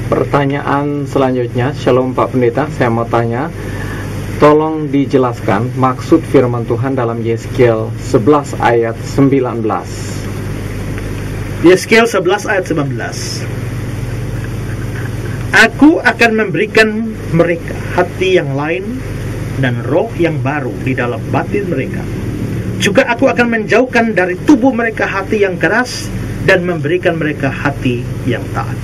Pertanyaan selanjutnya, Shalom Pak Pendeta, saya mau tanya, tolong dijelaskan maksud firman Tuhan dalam Yeskiel 11 ayat 19. Yeskiel 11 ayat 19. Aku akan memberikan mereka hati yang lain dan roh yang baru di dalam batin mereka. Juga aku akan menjauhkan dari tubuh mereka hati yang keras dan memberikan mereka hati yang taat.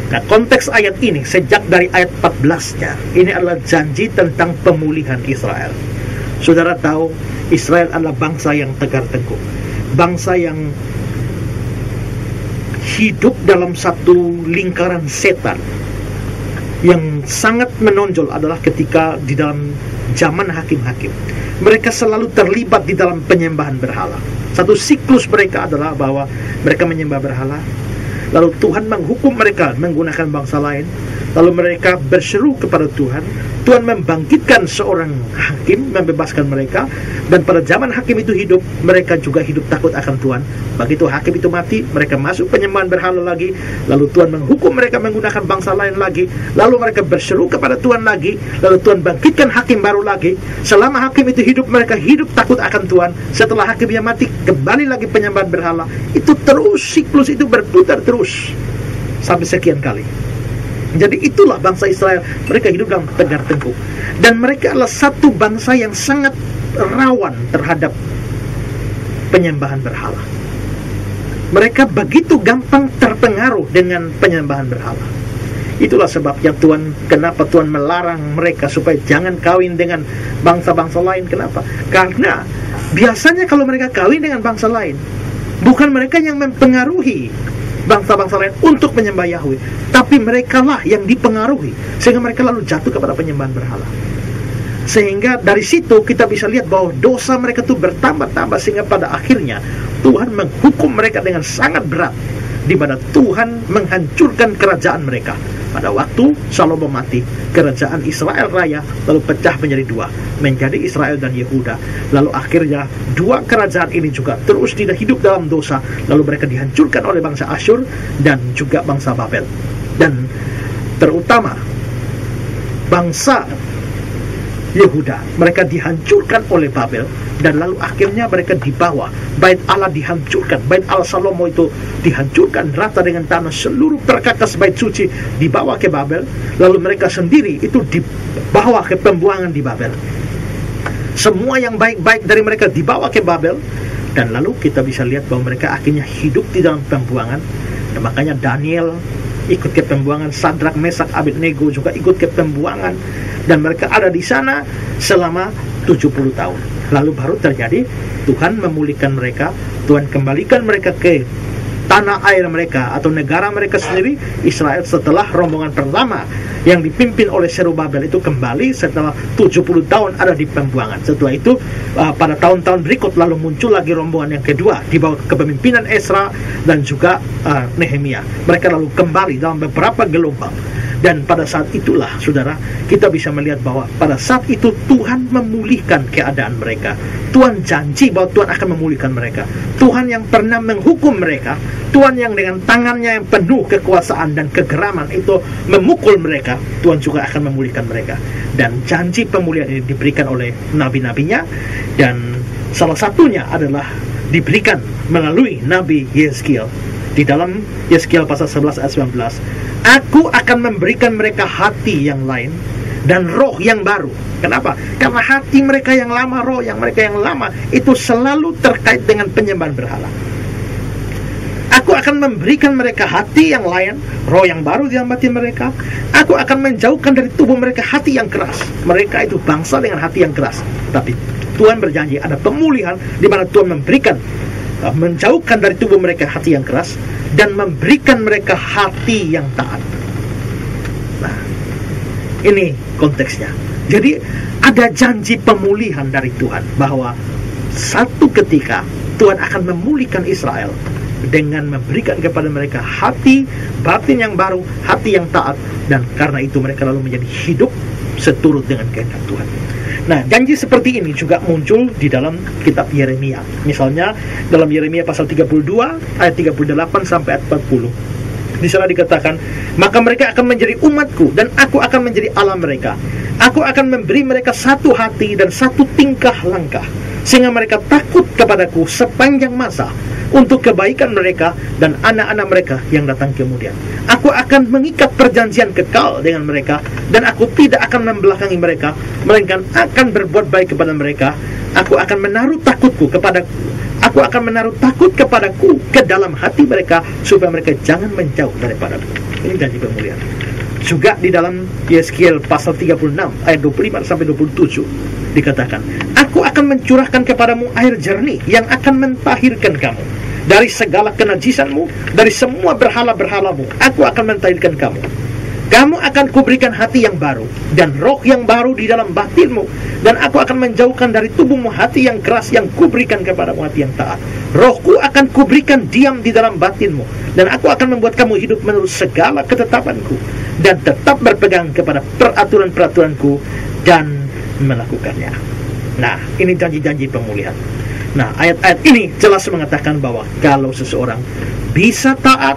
Nah, konteks ayat ini sejak dari ayat 14-nya, ini adalah janji tentang pemulihan Israel. Saudara tahu, Israel adalah bangsa yang tegar tengkuk, bangsa yang hidup dalam satu lingkaran setan. Yang sangat menonjol adalah ketika di dalam zaman hakim-hakim, mereka selalu terlibat di dalam penyembahan berhala. Satu siklus mereka adalah bahwa mereka menyembah berhala, lalu Tuhan menghukum mereka menggunakan bangsa lain, lalu mereka berseru kepada Tuhan, Tuhan membangkitkan seorang hakim, membebaskan mereka, dan pada zaman hakim itu hidup, mereka juga hidup takut akan Tuhan. Begitu hakim itu mati, mereka masuk penyembahan berhala lagi, lalu Tuhan menghukum mereka menggunakan bangsa lain lagi, lalu mereka berseru kepada Tuhan lagi, lalu Tuhan bangkitkan hakim baru lagi. Selama hakim itu hidup, mereka hidup takut akan Tuhan. Setelah hakimnya mati, kembali lagi penyembahan berhala. Itu terus, siklus itu berputar terus sampai sekian kali. Jadi itulah bangsa Israel, mereka hidup dalam tegar tengkuk, dan mereka adalah satu bangsa yang sangat rawan terhadap penyembahan berhala. Mereka begitu gampang terpengaruh dengan penyembahan berhala. Itulah sebabnya kenapa Tuhan melarang mereka supaya jangan kawin dengan bangsa-bangsa lain. Kenapa? Karena biasanya kalau mereka kawin dengan bangsa lain, bukan mereka yang mempengaruhi bangsa-bangsa lain untuk menyembah Yahweh, tapi merekalah yang dipengaruhi sehingga mereka lalu jatuh kepada penyembahan berhala. Sehingga dari situ kita bisa lihat bahwa dosa mereka itu bertambah-tambah, sehingga pada akhirnya Tuhan menghukum mereka dengan sangat berat, di mana Tuhan menghancurkan kerajaan mereka. Pada waktu Salomo mati, kerajaan Israel Raya lalu pecah menjadi dua, menjadi Israel dan Yehuda. Lalu akhirnya dua kerajaan ini juga terus tidak hidup dalam dosa, lalu mereka dihancurkan oleh bangsa Asyur dan juga bangsa Babel. Dan terutama bangsa Yehuda, mereka dihancurkan oleh Babel, dan lalu akhirnya mereka dibawa, bait Allah dihancurkan, bait Allah Salomo itu dihancurkan rata dengan tanah, seluruh perkakas bait suci dibawa ke Babel, lalu mereka sendiri itu dibawa ke pembuangan di Babel. Semua yang baik-baik dari mereka dibawa ke Babel, dan lalu kita bisa lihat bahwa mereka akhirnya hidup di dalam pembuangan. Dan makanya Daniel ikut ke pembuangan, Sadrak, Mesak, Abednego juga ikut ke pembuangan, dan mereka ada di sana selama 70 tahun. Lalu baru terjadi Tuhan memulihkan mereka, Tuhan kembalikan mereka ke tanah air mereka atau negara mereka sendiri, Israel, setelah rombongan pertama yang dipimpin oleh Zerubabel itu kembali setelah 70 tahun ada di pembuangan. Setelah itu pada tahun-tahun berikut lalu muncul lagi rombongan yang kedua di bawah kepemimpinan Ezra dan juga Nehemia. Mereka lalu kembali dalam beberapa gelombang. Dan pada saat itulah, saudara, kita bisa melihat bahwa pada saat itu Tuhan memulihkan keadaan mereka. Tuhan janji bahwa Tuhan akan memulihkan mereka. Tuhan yang pernah menghukum mereka, Tuhan yang dengan tangannya yang penuh kekuasaan dan kegeraman itu memukul mereka, Tuhan juga akan memulihkan mereka. Dan janji pemulihan ini diberikan oleh nabi-nabinya, dan salah satunya adalah diberikan melalui Nabi Yeskiel. Di dalam Yeskiel pasal 11 ayat 19, Aku akan memberikan mereka hati yang lain dan roh yang baru. Kenapa? Karena hati mereka yang lama, roh yang mereka yang lama itu selalu terkait dengan penyembahan berhala. Aku akan memberikan mereka hati yang lain, roh yang baru di dalam batin mereka. Aku akan menjauhkan dari tubuh mereka hati yang keras. Mereka itu bangsa dengan hati yang keras. Tapi Tuhan berjanji ada pemulihan di mana Tuhan memberikan, menjauhkan dari tubuh mereka hati yang keras dan memberikan mereka hati yang taat. Nah, ini konteksnya. Jadi ada janji pemulihan dari Tuhan bahwa satu ketika Tuhan akan memulihkan Israel dengan memberikan kepada mereka hati batin yang baru, hati yang taat, dan karena itu mereka lalu menjadi hidup seturut dengan kehendak Tuhan. Nah, janji seperti ini juga muncul di dalam kitab Yeremia. Misalnya dalam Yeremia pasal 32 ayat 38 sampai ayat 40. Di sana dikatakan, Maka mereka akan menjadi umatku, dan aku akan menjadi Allah mereka. Aku akan memberi mereka satu hati dan satu tingkah langkah, sehingga mereka takut kepadaku sepanjang masa, untuk kebaikan mereka dan anak-anak mereka yang datang kemudian. Aku akan mengikat perjanjian kekal dengan mereka, dan aku tidak akan membelakangi mereka, melainkan akan berbuat baik kepada mereka. Aku akan menaruh takutku kepadaku ke dalam hati mereka, supaya mereka jangan menjauh daripadaku. Ini janji pemulihan. Juga di dalam Yeskiel pasal 36 ayat 25 sampai 27 dikatakan, aku akan mencurahkan kepadamu air jernih yang akan mentahirkan kamu dari segala kenajisanmu, dari semua berhala-berhalamu. Aku akan mentahirkan kamu. Kamu akan kuberikan hati yang baru dan roh yang baru di dalam batinmu, dan aku akan menjauhkan dari tubuhmu hati yang keras yang kuberikan kepadamu hati yang taat. Rohku akan kuberikan diam di dalam batinmu, dan aku akan membuat kamu hidup menurut segala ketetapanku, dan tetap berpegang kepada peraturan-peraturanku dan melakukannya. Nah, ini janji-janji pemulihan. Nah, ayat-ayat ini jelas mengatakan bahwa kalau seseorang bisa taat,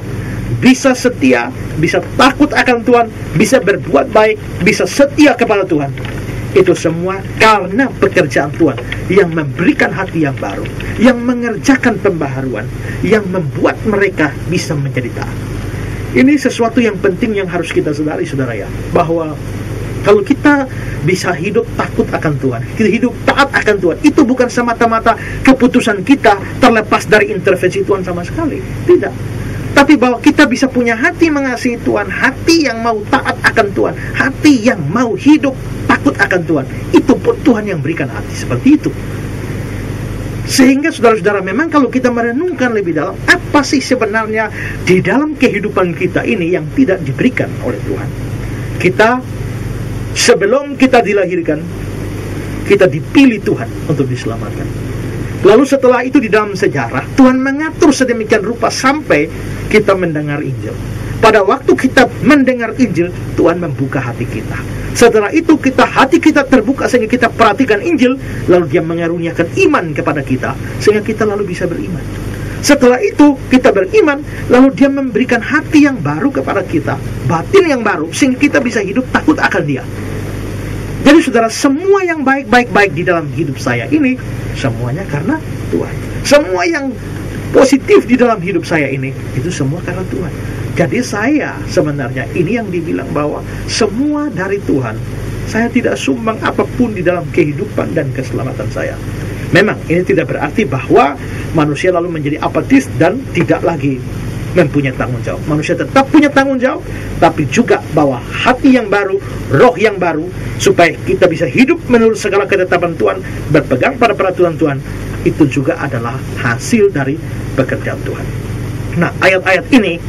bisa setia, bisa takut akan Tuhan, bisa berbuat baik, bisa setia kepada Tuhan, itu semua karena pekerjaan Tuhan yang memberikan hati yang baru, yang mengerjakan pembaharuan, yang membuat mereka bisa menjadi taat. Ini sesuatu yang penting yang harus kita sadari, saudara ya, bahwa kalau kita bisa hidup takut akan Tuhan, kita hidup taat akan Tuhan, itu bukan semata-mata keputusan kita terlepas dari intervensi Tuhan sama sekali. Tidak. Tapi bahwa kita bisa punya hati mengasihi Tuhan, hati yang mau taat akan Tuhan, hati yang mau hidup takut akan Tuhan, itu pun Tuhan yang berikan hati seperti itu. Sehingga saudara-saudara, memang kalau kita merenungkan lebih dalam, apa sih sebenarnya di dalam kehidupan kita ini yang tidak diberikan oleh Tuhan? Kita, sebelum kita dilahirkan, kita dipilih Tuhan untuk diselamatkan. Lalu setelah itu di dalam sejarah, Tuhan mengatur sedemikian rupa sampai kita mendengar Injil. Pada waktu kita mendengar Injil, Tuhan membuka hati kita. Setelah itu hati kita terbuka sehingga kita perhatikan Injil, lalu Dia mengaruniakan iman kepada kita sehingga kita lalu bisa beriman. Setelah itu kita beriman, lalu Dia memberikan hati yang baru kepada kita, batin yang baru, sehingga kita bisa hidup takut akan Dia. Jadi saudara, semua yang baik-baik di dalam hidup saya ini, semuanya karena Tuhan. Semua yang positif di dalam hidup saya ini, itu semua karena Tuhan. Jadi saya sebenarnya, ini yang dibilang bahwa semua dari Tuhan. Saya tidak sumbang apapun di dalam kehidupan dan keselamatan saya. Memang ini tidak berarti bahwa manusia lalu menjadi apatis dan tidak lagi mempunyai tanggung jawab. Manusia tetap punya tanggung jawab, tapi juga bahwa hati yang baru, roh yang baru, supaya kita bisa hidup menurut segala ketetapan Tuhan, berpegang pada peraturan Tuhan, itu juga adalah hasil dari pekerjaan Tuhan. Nah, ayat-ayat ini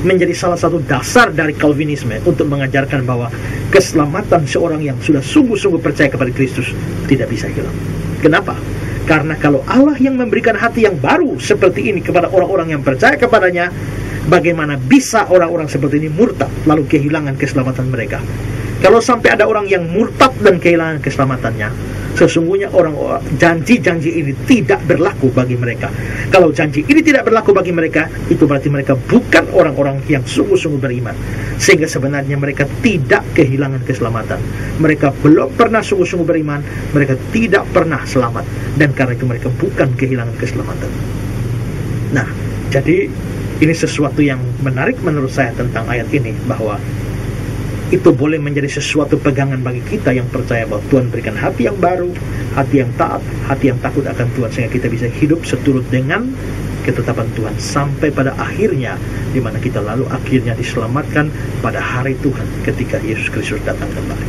menjadi salah satu dasar dari Calvinisme untuk mengajarkan bahwa keselamatan seorang yang sudah sungguh-sungguh percaya kepada Kristus tidak bisa hilang. Kenapa? Karena kalau Allah yang memberikan hati yang baru seperti ini kepada orang-orang yang percaya kepadanya, bagaimana bisa orang-orang seperti ini murtad lalu kehilangan keselamatan mereka? Kalau sampai ada orang yang murtad dan kehilangan keselamatannya, sesungguhnya janji-janji ini tidak berlaku bagi mereka. Kalau janji ini tidak berlaku bagi mereka, itu berarti mereka bukan orang-orang yang sungguh-sungguh beriman. Sehingga sebenarnya mereka tidak kehilangan keselamatan. Mereka belum pernah sungguh-sungguh beriman, mereka tidak pernah selamat, dan karena itu mereka bukan kehilangan keselamatan. Nah, jadi ini sesuatu yang menarik menurut saya tentang ayat ini, bahwa itu boleh menjadi sesuatu pegangan bagi kita yang percaya bahwa Tuhan berikan hati yang baru, hati yang taat, hati yang takut akan Tuhan, sehingga kita bisa hidup seturut dengan ketetapan Tuhan sampai pada akhirnya, di mana kita lalu akhirnya diselamatkan pada hari Tuhan ketika Yesus Kristus datang kembali.